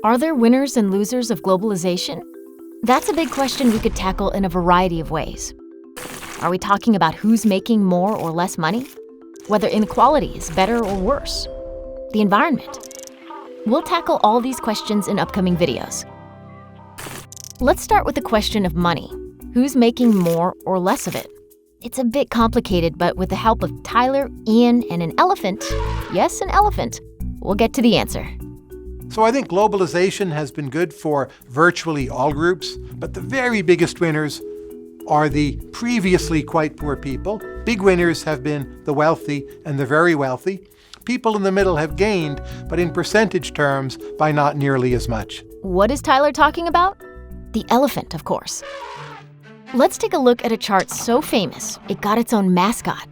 Are there winners and losers of globalization? That's a big question we could tackle in a variety of ways. Are we talking about who's making more or less money? Whether inequality is better or worse? The environment? We'll tackle all these questions in upcoming videos. Let's start with the question of money. Who's making more or less of it? It's a bit complicated, but with the help of Tyler, Ian, and an elephant, yes, an elephant, we'll get to the answer. So I think globalization has been good for virtually all groups, but the very biggest winners are the previously quite poor people. Big winners have been the wealthy and the very wealthy. People in the middle have gained, but in percentage terms, by not nearly as much. What is Tyler talking about? The elephant, of course. Let's take a look at a chart so famous, it got its own mascot.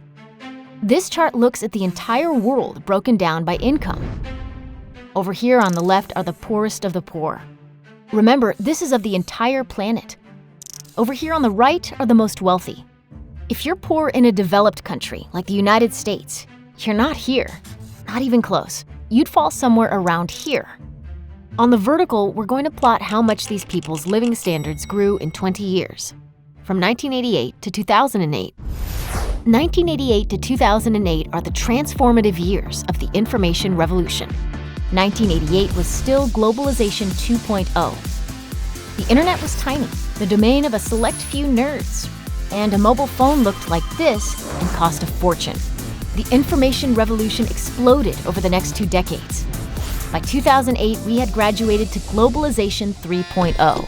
This chart looks at the entire world broken down by income. Over here on the left are the poorest of the poor. Remember, this is of the entire planet. Over here on the right are the most wealthy. If you're poor in a developed country, like the United States, you're not here, not even close. You'd fall somewhere around here. On the vertical, we're going to plot how much these people's living standards grew in 20 years, from 1988 to 2008. 1988 to 2008 are the transformative years of the information revolution. 1988 was still Globalization 2.0. The internet was tiny, the domain of a select few nerds, and a mobile phone looked like this and cost a fortune. The information revolution exploded over the next 2 decades. By 2008, we had graduated to Globalization 3.0.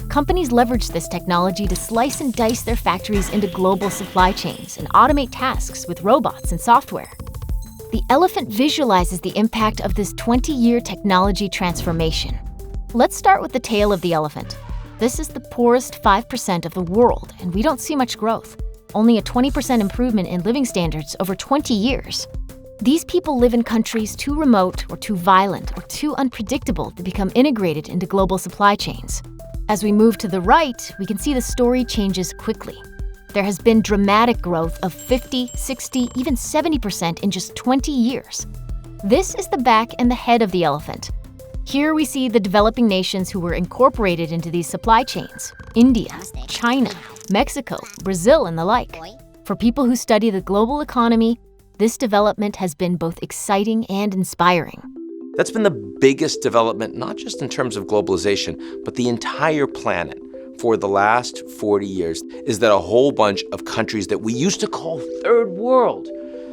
Companies leveraged this technology to slice and dice their factories into global supply chains and automate tasks with robots and software. The elephant visualizes the impact of this 20-year technology transformation. Let's start with the tail of the elephant. This is the poorest 5% of the world, and we don't see much growth. Only a 20% improvement in living standards over 20 years. These people live in countries too remote or too violent or too unpredictable to become integrated into global supply chains. As we move to the right, we can see the story changes quickly. There has been dramatic growth of 50, 60, even 70% in just 20 years. This is the back and the head of the elephant. Here we see the developing nations who were incorporated into these supply chains: India, China, Mexico, Brazil, and the like. For people who study the global economy, this development has been both exciting and inspiring. That's been the biggest development, not just in terms of globalization, but the entire planet for the last 40 years, is that a whole bunch of countries that we used to call third world,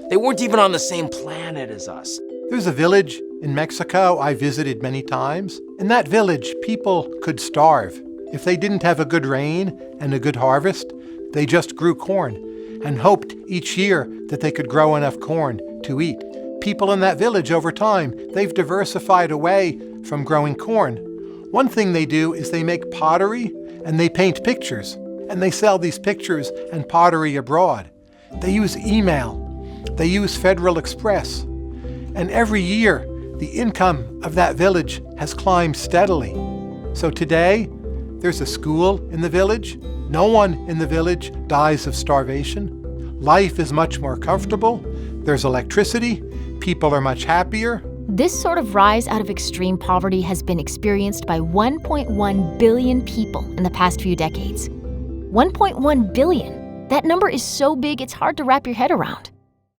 they weren't even on the same planet as us. There's a village in Mexico I visited many times. In that village, people could starve. If they didn't have a good rain and a good harvest, they just grew corn and hoped each year that they could grow enough corn to eat. People in that village over time, they've diversified away from growing corn. One thing they do is they make pottery and they paint pictures, and they sell these pictures and pottery abroad. They use email, they use Federal Express, and every year the income of that village has climbed steadily. So today, there's a school in the village. No one in the village dies of starvation. Life is much more comfortable. There's electricity. People are much happier. This sort of rise out of extreme poverty has been experienced by 1.1 billion people in the past few decades. 1.1 billion. That number is so big it's hard to wrap your head around.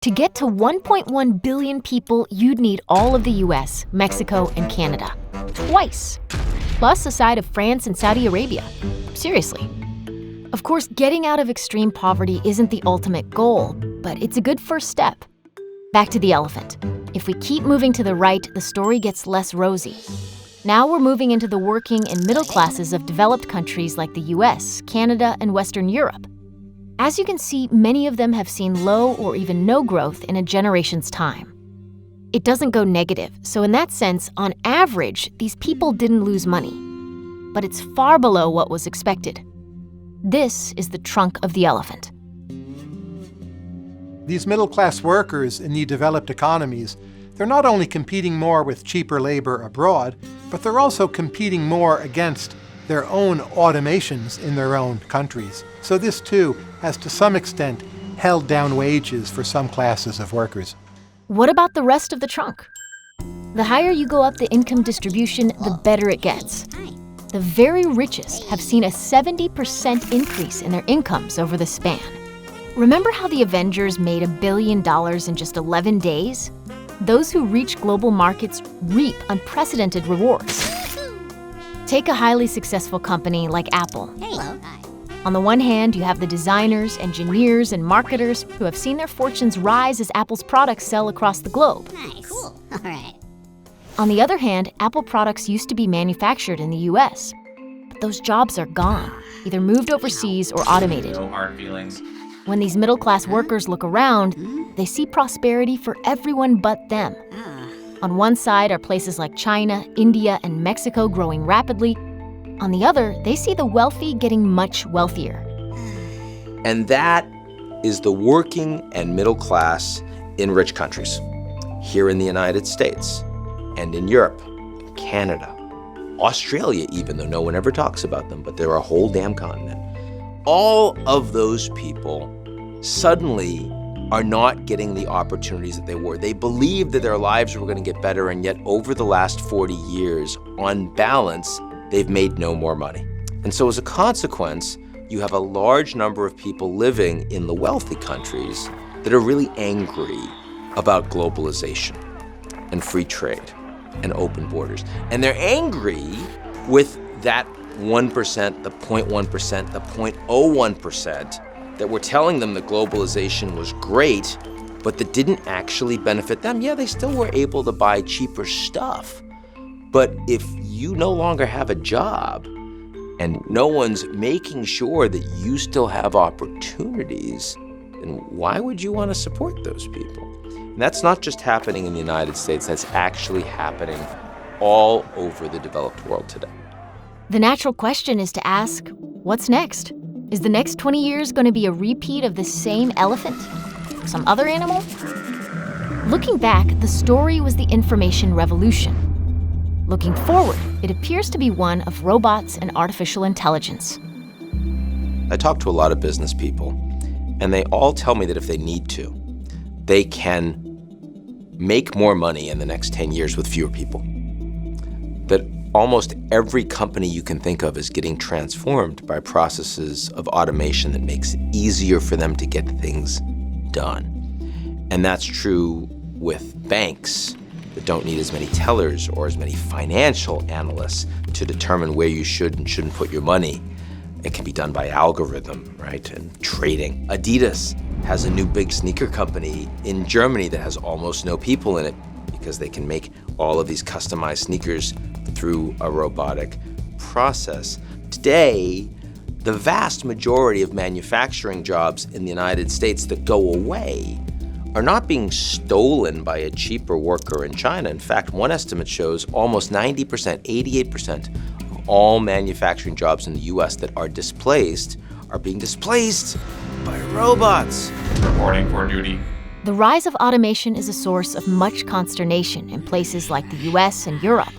To get to 1.1 billion people, you'd need all of the US, Mexico, and Canada. Twice. Plus a side of France and Saudi Arabia. Seriously. Of course, getting out of extreme poverty isn't the ultimate goal, but it's a good first step. Back to the elephant. If we keep moving to the right, the story gets less rosy. Now we're moving into the working and middle classes of developed countries like the US, Canada, and Western Europe. As you can see, many of them have seen low or even no growth in a generation's time. It doesn't go negative, so in that sense, on average, these people didn't lose money. But it's far below what was expected. This is the trunk of the elephant. These middle-class workers in the developed economies, they're not only competing more with cheaper labor abroad, but they're also competing more against their own automations in their own countries. So this too has to some extent held down wages for some classes of workers. What about the rest of the trunk? The higher you go up the income distribution, the better it gets. The very richest have seen a 70% increase in their incomes over the span. Remember how the Avengers made $1 billion in just 11 days? Those who reach global markets reap unprecedented rewards. Take a highly successful company like Apple. Hello. On the one hand, you have the designers, engineers, and marketers who have seen their fortunes rise as Apple's products sell across the globe. Nice. Cool. All right. On the other hand, Apple products used to be manufactured in the US. But those jobs are gone, either moved overseas or automated. No hard feelings. When these middle-class workers look around, they see prosperity for everyone but them. On one side are places like China, India, and Mexico growing rapidly. On the other, they see the wealthy getting much wealthier. And that is the working and middle class in rich countries. Here in the United States, and in Europe, Canada, Australia even, though no one ever talks about them, but they're a whole damn continent. All of those people suddenly are not getting the opportunities that they were. They believed that their lives were going to get better, and yet over the last 40 years, on balance, they've made no more money. And so as a consequence, you have a large number of people living in the wealthy countries that are really angry about globalization and free trade and open borders. And they're angry with that 1%, the 0.1%, the 0.01% that were telling them that globalization was great, but that didn't actually benefit them. Yeah, they still were able to buy cheaper stuff. But if you no longer have a job and no one's making sure that you still have opportunities, then why would you want to support those people? And that's not just happening in the United States, that's actually happening all over the developed world today. The natural question is to ask, what's next? Is the next 20 years going to be a repeat of the same elephant? Some other animal? Looking back, the story was the information revolution. Looking forward, it appears to be one of robots and artificial intelligence. I talk to a lot of business people, and they all tell me that if they need to, they can make more money in the next 10 years with fewer people. That almost every company you can think of is getting transformed by processes of automation that makes it easier for them to get things done. And that's true with banks that don't need as many tellers or as many financial analysts to determine where you should and shouldn't put your money. It can be done by algorithm, right, and trading. Adidas has a new big sneaker company in Germany that has almost no people in it because they can make all of these customized sneakers through a robotic process. Today, the vast majority of manufacturing jobs in the United States that go away are not being stolen by a cheaper worker in China. In fact, one estimate shows almost 90%, 88% of all manufacturing jobs in the US that are displaced are being displaced by robots. Reporting for duty. The rise of automation is a source of much consternation in places like the US and Europe,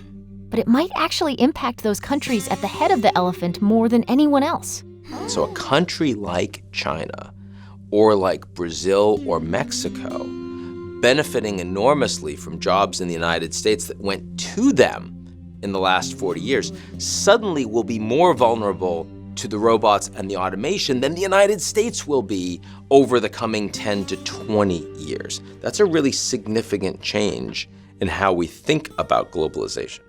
but it might actually impact those countries at the head of the elephant more than anyone else. So a country like China, or like Brazil or Mexico, benefiting enormously from jobs in the United States that went to them in the last 40 years, suddenly will be more vulnerable to the robots and the automation than the United States will be over the coming 10 to 20 years. That's a really significant change in how we think about globalization.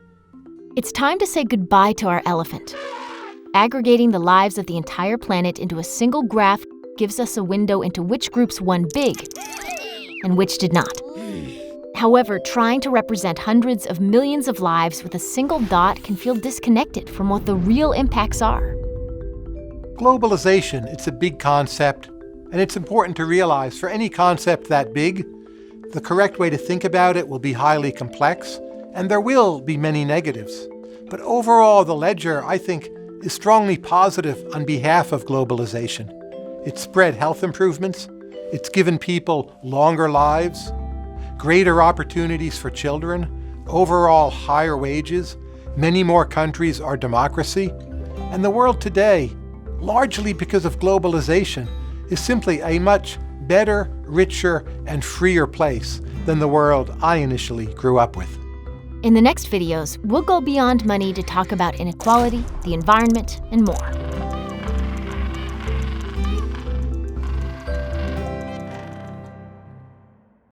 It's time to say goodbye to our elephant. Aggregating the lives of the entire planet into a single graph gives us a window into which groups won big and which did not. However, trying to represent hundreds of millions of lives with a single dot can feel disconnected from what the real impacts are. Globalization, it's a big concept, and it's important to realize for any concept that big, the correct way to think about it will be highly complex, and there will be many negatives. But overall, the ledger, I think, is strongly positive on behalf of globalization. It's spread health improvements, it's given people longer lives, greater opportunities for children, overall higher wages, many more countries are democracy, and the world today, largely because of globalization, is simply a much better, richer, and freer place than the world I initially grew up with. In the next videos, we'll go beyond money to talk about inequality, the environment, and more.